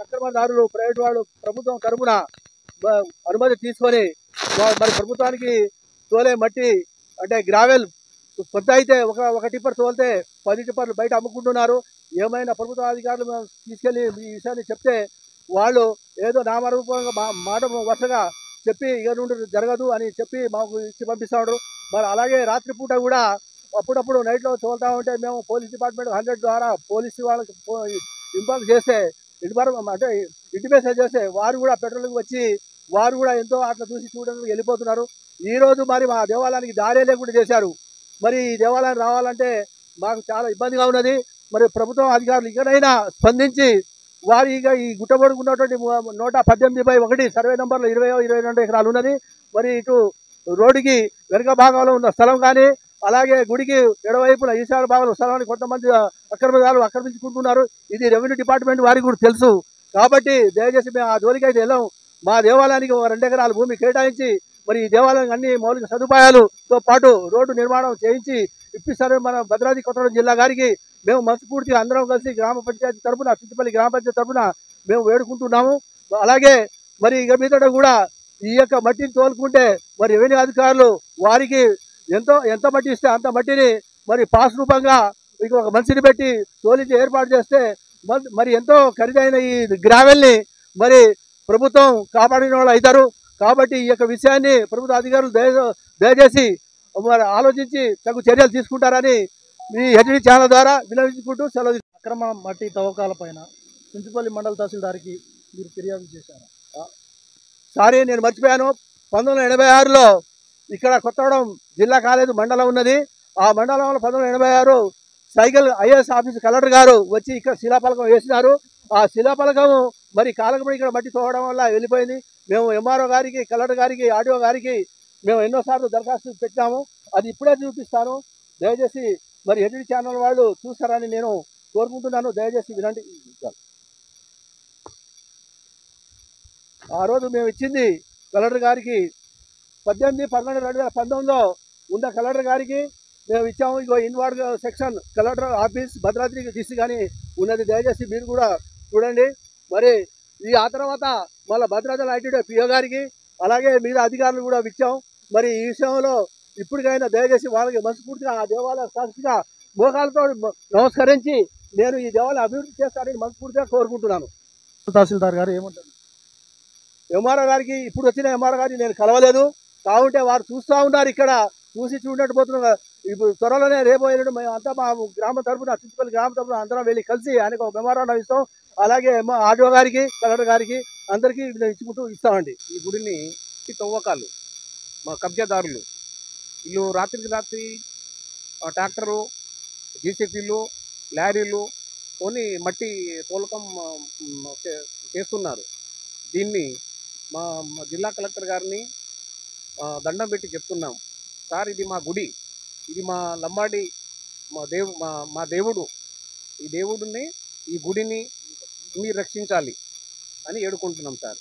అక్రమదారులు private వాళ్ళు ప్రభుత్వం తరపున అనుమతి తీసుకొని మరి ప్రభుత్వానికి తోలే మట్టి అంటే గ్రావెల్ కొత్త అయితే ఒక టిప్పర్ తోలితే 10 టిప్పర్లు బయట అమ్ముకుంటున్నారు. ఏమైనా ప్రభుత్వ అధికారులు తీసుకెళ్లి ఈ విషయాన్ని చెప్తే వాళ్ళు ఏదో నామరూపంగా మాట వరుసగా చెప్పి ఇక నుండి జరగదు అని చెప్పి మాకు ఇచ్చి పంపిస్తాడు. మరి అలాగే రాత్రిపూట కూడా అప్పుడప్పుడు నైట్లో తోలుతా ఉంటే మేము పోలీస్ డిపార్ట్మెంట్ 100 ద్వారా పోలీసు వాళ్ళకి ఇన్ఫార్మ్ చేస్తే అంటే ఇంటిమేషన్ చేస్తే వారు కూడా పెట్రోలింగ్ వచ్చి వారు కూడా ఎంతో అట్లా చూడడానికి వెళ్ళిపోతున్నారు. ఈరోజు మరి మా దేవాలయానికి దారే లేకుండా చేశారు. మరి ఈ దేవాలయం రావాలంటే మాకు చాలా ఇబ్బందిగా ఉన్నది. మరి ప్రభుత్వం అధికారులు ఇకనైనా స్పందించి వారి ఈ గుట్టబొడుకు ఉన్నటువంటి 118/1 సర్వే నంబర్లో 22 ఎకరాలు ఉన్నది. మరి ఇటు రోడ్డుకి వెనుక భాగంలో ఉన్న స్థలం కానీ అలాగే గుడికి ఎడవైపున ఈశాన్య భాగంలో స్థలాన్ని కొంతమంది అక్రమదారులు ఆక్రమించుకుంటున్నారు. ఇది రెవెన్యూ డిపార్ట్మెంట్ వారికి కూడా తెలుసు. కాబట్టి దయచేసి మేము ఆ జోలికి అయితే వెళ్ళాం. మా దేవాలయానికి 2 ఎకరాల భూమి కేటాయించి మరి ఈ దేవాలయం అన్ని మౌలిక సదుపాయాలతో పాటు రోడ్డు నిర్మాణం చేయించి ఇప్పిస్తారని మన భద్రాద్రి కొత్తగూడెం జిల్లా గారికి మేము మనస్ఫూర్తిగా అందరం కలిసి గ్రామ పంచాయతీ తరఫున చుట్టుపల్లి గ్రామ పంచాయతీ తరఫున మేము వేడుకుంటున్నాము. అలాగే మరి ఇక మీదట కూడా ఈ యొక్క మట్టిని తోలుకుంటే మరి రెవెన్యూ అధికారులు వారికి ఎంత మట్టి ఇస్తే అంత మట్టిని మరి పాస్ రూపంగా ఇక ఒక మనిషిని పెట్టి తోలించి ఏర్పాటు చేస్తే మరి ఎంతో ఖరీదైన ఈ గ్రావెల్ని మరి ప్రభుత్వం కాపాడిన వాళ్ళు అవుతారు. కాబట్టి ఈ యొక్క విషయాన్ని ప్రభుత్వ అధికారులు దయచేసి మరి ఆలోచించి తగు చర్యలు తీసుకుంటారని ఈ హెచ్డి ఛానల్ ద్వారా వినవించుకుంటూ సెలవు. అక్రమ మట్టి తవ్వకాల పైన చింతపల్లి మండల తహసీల్దార్కి మీరు ఫిర్యాదు చేశారు. సారీ, నేను మర్చిపోయాను. 1986లో ఇక్కడ కొత్తగూడెం జిల్లా కాలేజీ మండలం ఉన్నది. ఆ మండలంలో 1986 సైకిల్ ఐఏఎస్ ఆఫీస్ కలెక్టర్ గారు వచ్చి ఇక్కడ శిలాఫలకం వేసినారు. ఆ శిలాఫలకం మరి కాలకముడి ఇక్కడ మట్టి తోవడం వల్ల వెళ్ళిపోయింది. మేము ఎంఆర్ఓ గారికి, కలెక్టర్ గారికి, ఆర్డీఓ గారికి మేము ఎన్నోసార్లు దరఖాస్తు పెట్టాము. అది ఇప్పుడే చూపిస్తాను. దయచేసి మరి హెచ్డి ఛానల్ వాళ్ళు చూస్తారని నేను కోరుకుంటున్నాను. దయచేసి వినండి. ఆ రోజు మేము ఇచ్చింది కలెక్టర్ గారికి 18/12/2019లో ఉన్న కలెక్టర్ గారికి మేము ఇచ్చాము. ఇగో inward section collector office Bhadradri district అని ఉన్నది. దయచేసి మీరు కూడా చూడండి. మరి ఆ తర్వాత మళ్ళీ భద్రాద్రి ఐటీడీ పిఓ గారికి అలాగే మీద అధికారులు కూడా ఇచ్చాం. మరి ఈ విషయంలో ఇప్పటికైనా దయచేసి వాళ్ళకి మనస్ఫూర్తిగా ఆ దేవాలయ సాక్షిగా మోకాలతో నమస్కరించి నేను ఈ దేవాలయం అభివృద్ధి చేస్తానని మనస్ఫూర్తిగా కోరుకుంటున్నాను. తహసీల్దార్ గారు ఏమంటారు? ఎంఆర్ఓ గారికి ఇప్పుడు వచ్చిన ఎంఆర్ఓ గారిని నేను కలవలేదు. కావుంటే వారు చూస్తూ ఉన్నారు. ఇక్కడ చూసి చూడట్టు పోతున్నారు. ఇప్పుడు త్వరలోనే రేపు మేము అంతా మా గ్రామ తరఫున చుట్టుపల్లి గ్రామ తరఫున అందరం వెళ్ళి కలిసి ఆయనకు ఒక మెమోరాండం ఇస్తాం. అలాగే ఆర్డీఓ గారికి, కలెక్టర్ గారికి అందరికీ ఇచ్చుకుంటూ ఇస్తామండి. ఈ గుడిని తవ్వకాలు మా కబ్జాదారులు వీళ్ళు రాత్రికి రాత్రి ట్రాక్టరు, జేసీబీలు, లారీలు కొని మట్టి తోలకం చేస్తున్నారు. దీన్ని మా జిల్లా కలెక్టర్ గారిని దండం పెట్టి చెప్తున్నాం. సార్, ఇది మా గుడి, ఇది మా లంబాడి మా దేవుడు. ఈ దేవుడిని, ఈ గుడిని మీరు రక్షించాలి అని ఏడుకుంటున్నాం సార్.